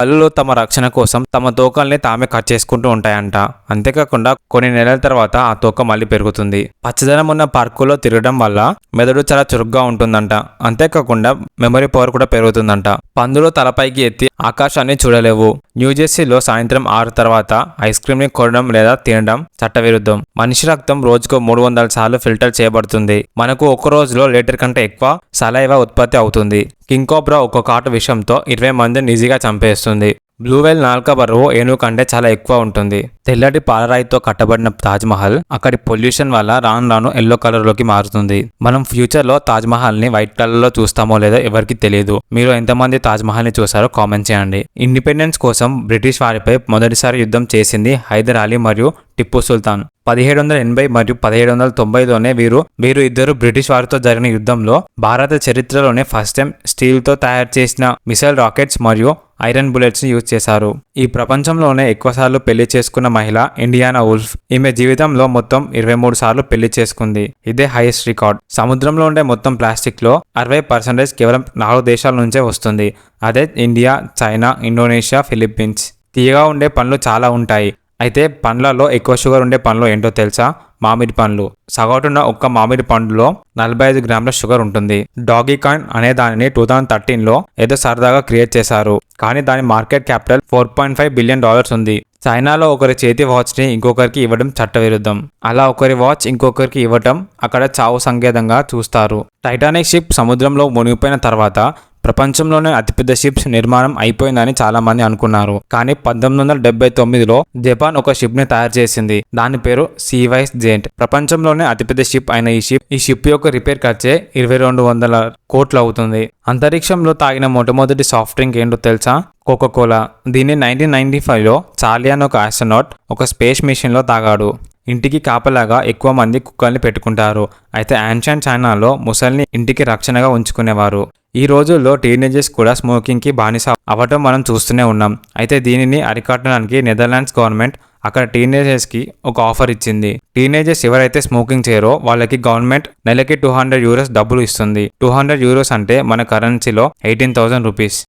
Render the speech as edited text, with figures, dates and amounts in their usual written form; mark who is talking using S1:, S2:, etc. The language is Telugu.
S1: బల్లులు తమ రక్షణ కోసం తమ తోకల్ని తామే కట్ చేసుకుంటూ ఉంటాయంట. అంతేకాకుండా కొన్ని నెలల తర్వాత ఆ తోక మళ్ళీ పెరుగుతుంది. పచ్చదనం ఉన్న పార్కుల్లో తిరగడం వల్ల మెదడు చాలా చురుగ్గా ఉంటుందంట. అంతేకాకుండా మెమరీ పవర్ కూడా పెరుగుతుందంట. పందులు తలపైకి ఎత్తి ఆకాశాన్ని చూడలేవు. న్యూజెర్సీలో సాయంత్రం 6 తర్వాత ఐస్ క్రీమ్ ని కొనడం లేదా తినడం చట్టవిరుద్ధం. మనిషి రక్తం రోజుకు 300 సార్లు ఫిల్టర్ చేయబడుతుంది. మనకు ఒక రోజులో లీటర్ కంటే ఎక్కువ సలైవా ఉత్పత్తి అవుతుంది. కింగ్ కోబ్రా ఒక కాటు విషంతో 20 మందిని ఈజీగా చంపేస్తుంది. బ్లూ వేల్ నాలుక బరువు ఏనుగు కంటే చాలా ఎక్కువ ఉంటుంది. తెల్లటి పాలరాయితో కట్టబడిన తాజ్మహల్ అక్కడి పొల్యూషన్ వల్ల రాను రాను ఎల్లో కలర్ లోకి మారుతుంది. మనం ఫ్యూచర్ లో తాజ్మహల్ ని వైట్ కలర్ లో చూస్తామో లేదో ఎవరికి తెలియదు. మీరు ఎంతమంది తాజ్మహల్ ని చూసారో కామెంట్ చేయండి. ఇండిపెండెన్స్ కోసం బ్రిటిష్ వారిపై మొదటిసారి యుద్ధం చేసింది హైదర్ అలీ మరియు టిప్పు సుల్తాన్. 1780 మరియు 1790లోనే వీరు ఇద్దరు బ్రిటిష్ వారితో జరిగిన యుద్ధంలో భారత చరిత్రలోనే ఫస్ట్ టైం స్టీల్ తో తయారు చేసిన మిసైల్ రాకెట్స్ మరియు ఐరన్ బుల్లెట్స్ ని యూజ్ చేశారు. ఈ ప్రపంచంలోనే ఎక్కువసార్లు పెళ్లి చేసుకున్న మహిళ ఇండియానా వుల్ఫ్. ఈమె జీవితంలో మొత్తం 23 సార్లు పెళ్లి చేసుకుంది. ఇదే హైయెస్ట్ రికార్డ్. సముద్రంలో ఉండే మొత్తం ప్లాస్టిక్ లో 60% కేవలం 4 దేశాల నుంచే వస్తుంది. అదే ఇండియా, చైనా, ఇండోనేషియా, ఫిలిప్పీన్స్. తీయగా ఉండే పండ్లు చాలా ఉంటాయి. అయితే పండ్లలో ఎక్కువ షుగర్ ఉండే పండ్లు ఏంటో తెలుసా? మామిడి పండ్లు. సగటున ఒక్క మామిడి పండులో 45 గ్రాముల షుగర్ ఉంటుంది. డాగీ కాయిన్ అనే దానిని 2013లో ఏదో సరదాగా క్రియేట్ చేశారు. కానీ దాని మార్కెట్ క్యాపిటల్ $4.5 బిలియన్ ఉంది. చైనాలో ఒకరి చేతి వాచ్ ని ఇంకొకరికి ఇవ్వడం చట్టవిరుద్ధం. అలా ఒకరి వాచ్ ఇంకొకరికి ఇవ్వటం అక్కడ చావు సంకేతంగా చూస్తారు. టైటానిక్ షిప్ సముద్రంలో మునిగిపోయిన తర్వాత ప్రపంచంలోనే అతిపెద్ద షిప్స్ నిర్మాణం అయిపోయిందని చాలా మంది అనుకున్నారు. కానీ 1979లో జపాన్ ఒక షిప్ ని తయారు చేసింది. దాని పేరు సీవైస్ జెయింట్. ప్రపంచంలోనే అతిపెద్ద షిప్ అయిన ఈ షిప్ యొక్క రిపేర్ ఖర్చే 2200 కోట్లు అవుతుంది. అంతరిక్షంలో తాగిన మొట్టమొదటి సాఫ్ట్ డ్రింక్ ఏంటో తెలుసా? కోకోకోలా. దీన్ని 1995లో చార్లీ అని ఒక ఆస్ట్రోనాట్ ఒక స్పేస్ మిషన్ లో తాగాడు. ఇంటికి కాపలాగా ఎక్కువ మంది కుక్కల్ని పెట్టుకుంటారు. అయితే యాన్షియంట్ చైనాలో ముసల్ని ఇంటికి రక్షణగా ఉంచుకునేవారు. ఈ రోజుల్లో టీనేజర్స్ కూడా స్మోకింగ్ కి బానిస అవ్వటం మనం చూస్తూనే ఉన్నాం. అయితే దీనిని అరికట్టడానికి నెదర్లాండ్స్ గవర్నమెంట్ అక్కడ టీనేజర్స్ కి ఒక ఆఫర్ ఇచ్చింది. టీనేజర్స్ ఎవరైతే స్మోకింగ్ చేయరో వాళ్ళకి గవర్నమెంట్ నెలకి €200 డబ్బులు ఇస్తుంది. €200 అంటే మన కరెన్సీలో 18,000 రూపీస్.